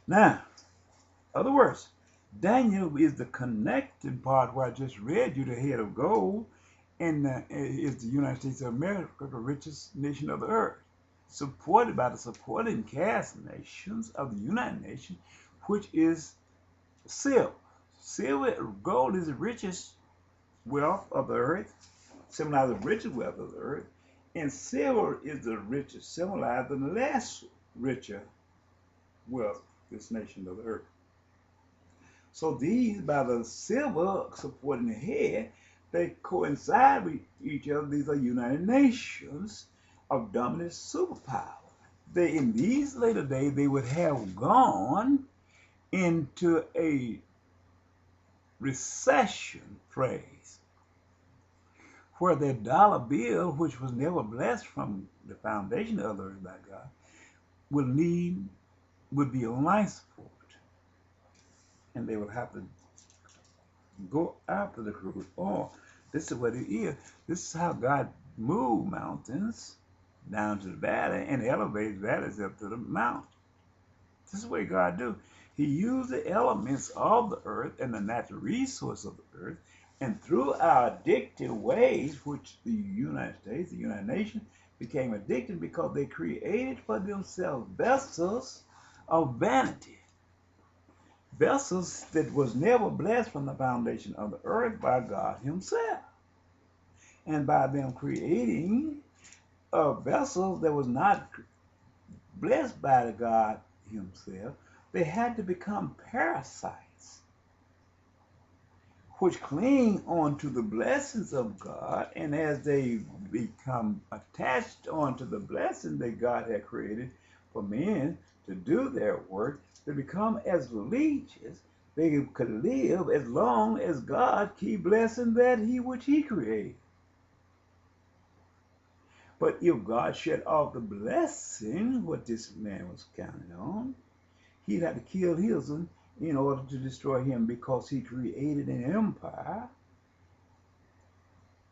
Now, other words, Daniel is the connecting part where I just read you the head of gold, and is the United States of America, the richest nation of the earth, supported by the supporting cast nations of the United Nations, which is silver. Silver, gold is the richest wealth of the earth, symbolizes the richest wealth of the earth, and silver is the richest, symbolizing the less richer wealth of this nation of the earth. So these, by the silver supporting the head, they coincide with each other. These are United Nations of dominant superpower. They, in these later days, they would have gone into a recession phase where their dollar bill, which was never blessed from the foundation of the earth by God, would need would be on life support, and they would have to go after the crude oil. This is what it is. This is how God moved mountains down to the valley and elevates valleys up to the mountain. This is what God do. He used the elements of the earth and the natural resource of the earth, and through our addictive ways, which the United States, the United Nations, became addicted because they created for themselves vessels of vanity, vessels that was never blessed from the foundation of the earth by God himself. And by them creating a vessel that was not blessed by the God himself, they had to become parasites, which cling onto the blessings of God, and as they become attached onto the blessing that God had created for men to do their work, they become as leeches. They could live as long as God keep blessing that he which he created. But if God shut off the blessing, what this man was counting on, he'd have to kill his one in order to destroy him, because he created an empire,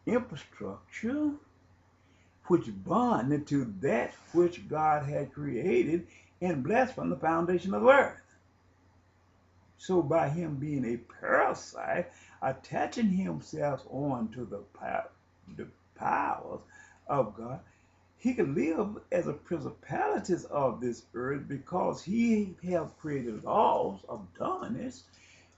infrastructure, which bonded to that which God had created and blessed from the foundation of the earth. So by him being a parasite, attaching himself on to the powers of God, he could live as a principalities of this earth because he has created laws of dominance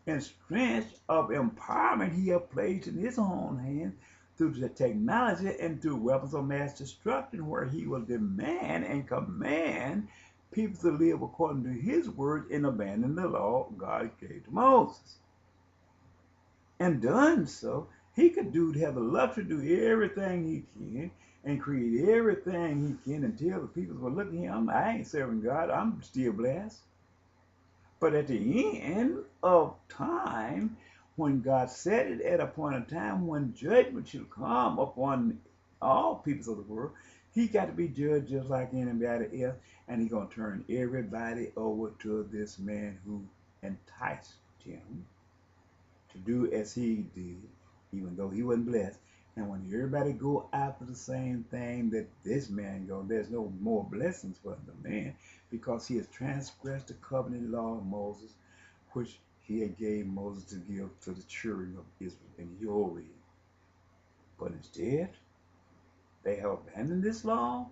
and strength of empowerment he has placed in his own hands through the technology and through weapons of mass destruction, where he will demand and command people to live according to his word and abandon the law God gave to Moses. And done so, he could have the luxury to do everything he can and create everything he can until the people will look at him. I ain't serving God, I'm still blessed. But at the end of time, when God said it at a point in time when judgment should come upon all peoples of the world, he got to be judged just like anybody else, and he's going to turn everybody over to this man who enticed him to do as he did, even though he wasn't blessed. And when everybody go after the same thing that this man go, there's no more blessings for the man, because he has transgressed the covenant law of Moses, which he had gave Moses to give to the children of Israel in your reading. But instead, they have abandoned this law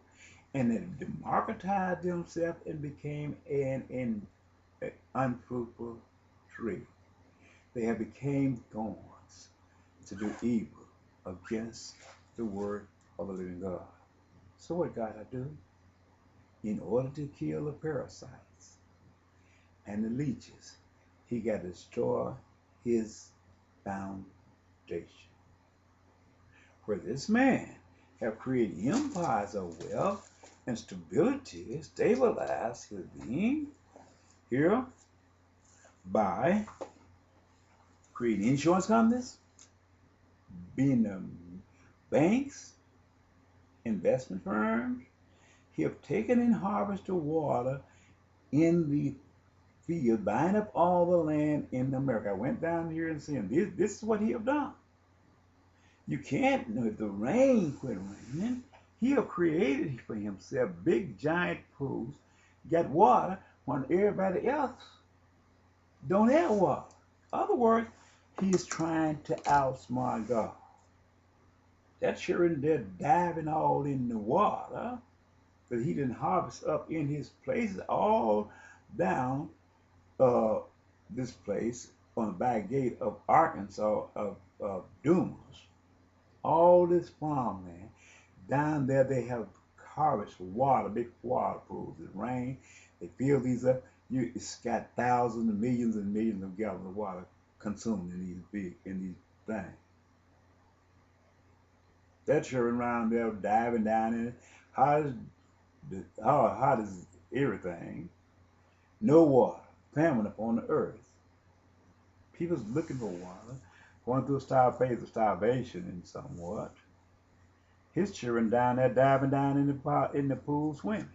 and they democratized themselves and became an unfruitful tree. They have become thorns to do evil against the word of the living God. So what God had to do? In order to kill the parasites and the leeches, he got to destroy his foundation. Where this man have created empires of wealth and stability, stabilized his being here by creating insurance companies, being banks, investment firms. He have taken and harvested water in the field, buying up all the land in America. I went down here and seen this is what he have done. You can't, if the rain quit raining, he have created for himself big giant pools, got water, when everybody else don't have water. In other words, he's trying to outsmart God. That children, they're diving all in the water that he didn't harvest up in his places all down uh, this place on the back gate of Arkansas of Dumas. All this farmland down there, they have harvest water, big water pools. It rain, they fill these up. It's got thousands and millions of gallons of water consumed in these things. That children around there diving down in it. Hot as everything. No water. Famine upon the earth. People's looking for water, going through a phase of starvation and somewhat. His children down there diving down in the pool swimming.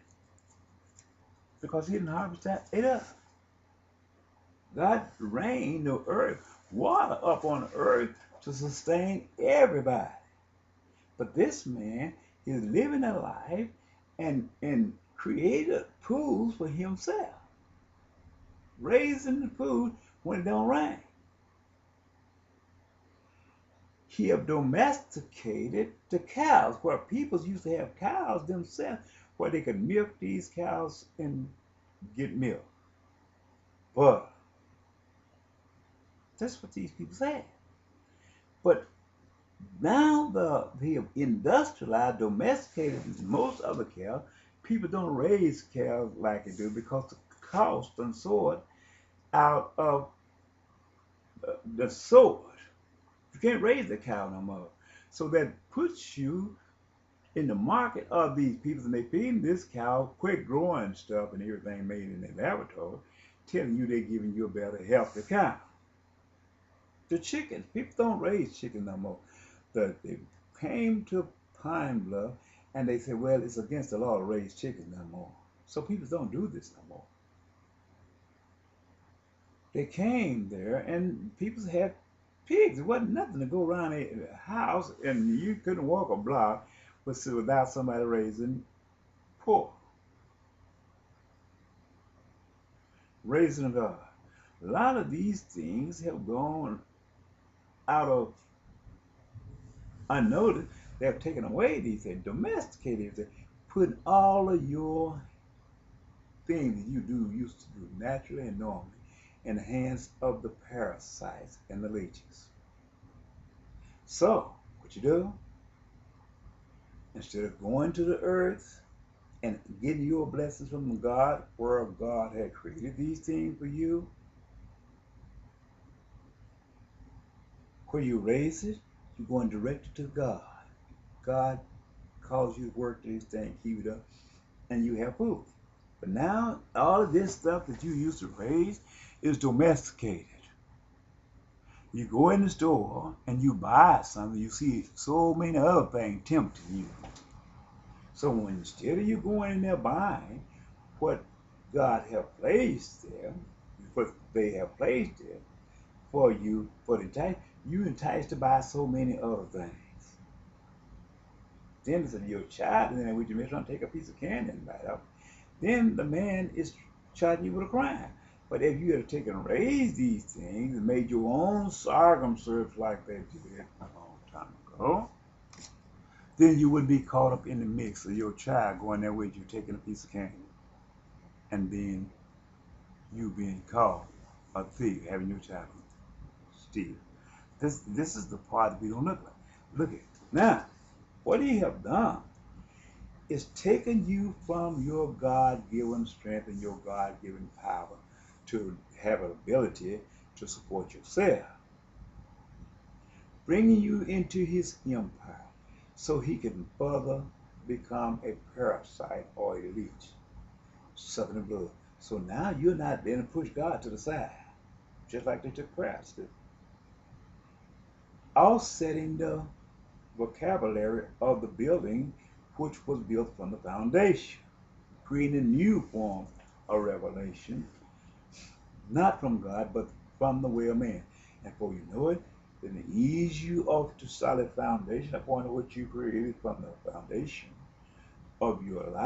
Because he didn't harvest it up. God rained the earth, water up on the earth to sustain everybody. But this man is living a life and created pools for himself. Raising the food when it don't rain. He have domesticated the cows, where people used to have cows themselves, where they could milk these cows and get milk. But that's what these people said. But now they have industrialized, domesticated most of the cows. People don't raise cows like they do because the cost and soared out of the sword. You can't raise the cow no more. So that puts you in the market of these people, and they feed this cow quick growing stuff and everything made in their laboratory, telling you they're giving you a better healthy cow. The chickens, people don't raise chickens no more. They came to Pine Bluff and they said, well, it's against the law to raise chickens no more. So people don't do this no more. They came there and people had pigs. It wasn't nothing to go around a house and you couldn't walk a block without somebody raising pork. Raising God. A lot of these things have gone out of unnoticed. They have taken away these things, domesticated them, putting all of your things that you used to do naturally and normally in the hands of the parasites and the leeches. So, what you do, instead of going to the earth and getting your blessings from God, where God had created these things for you, where you raise it, you're going direct to God. God calls you to work these things, keep it up, and you have food. But now, all of this stuff that you used to raise is domesticated. You go in the store and you buy something, you see so many other things tempting you. So when instead of you going in there buying what God have placed there, what they have placed there for you, for the enticed, you enticed to buy so many other things. Then it's your child, and then would you trying to take a piece of candy and bite off? Then the man is charging you with a crime. But if you had taken and raised these things and made your own sorghum syrup like they did a long time ago, then you would be caught up in the mix of your child going there with you, taking a piece of candy, and then you being called a thief, having your child steal. This is the part that we don't look at. Look at it. Now, what he have done is taken you from your God-given strength and your God-given power to have an ability to support yourself, bringing you into his empire so he can further become a parasite or a leech, sucking the blood. So now you're not there to push God to the side, just like they took Christ. Offsetting the vocabulary of the building which was built from the foundation, creating a new form of revelation, not from God, but from the way of man. And before you know it, then it ease you off to solid foundation upon which you created from the foundation of your life.